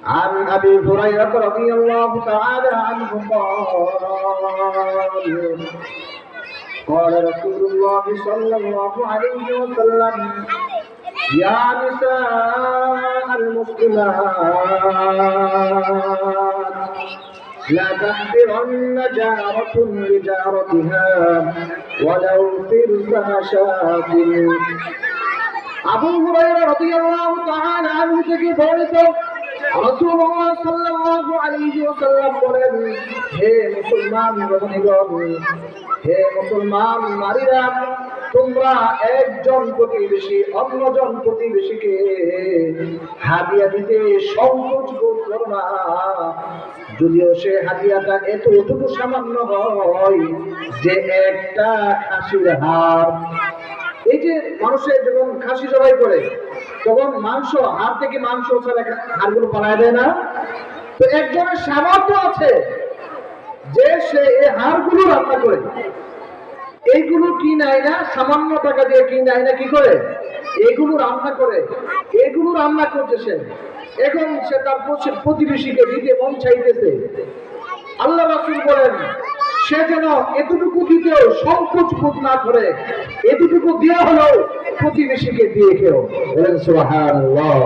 عن أبي هريرة رضي الله تعالى عنه قال رسول الله صلى الله عليه وسلم يا نساء المسلمات لا تحقرن جارة لجارتها ولو فرس مشاة আবু হুরায়রা রাদিয়াল্লাহু তাআলা আনহু থেকে বর্ণিত রাসূলুল্লাহ সাল্লাল্লাহু আলাইহি ওয়াসাল্লাম বলেন, হে মুসলমান রমণীগণ, হে মুসলমান নারীরা, তোমরা একজন প্রতিবেশী অন্যজন প্রতিবেশীকে হাদিয়া দিতে সংকোচ বোধ করো না, যদিও সে হাদিয়াটা এতটুকু সামান্য হয় যে একটা খাসির হাড়। এই যে মানুষের যখন খাসি জবাই করে তখন মাংস, হাড় থেকে মাংস ছাড়া হাড়গুলো পালায় দেয় না? তো একজনের সামর্থ্য আছে যে সে এই হাড়গুলো রান্না করে, এইগুলো কি নাই না সামান্য টাকা দিয়ে কি নাই না কি করে এগুলো রান্না করে, এগুলো রান্না করছে সে, এখন সে তার প্রতিবেশীকে দিতে মন চাইতেছে। আল্লাহ রাসূল বলেন সে যেন এতটুকু দিতেও সংকোচ বোধ না করে, এতটুকু দেওয়া হলেও প্রতিবেশীকে দিয়ে খেও। বলেন সুবহানাল্লাহ।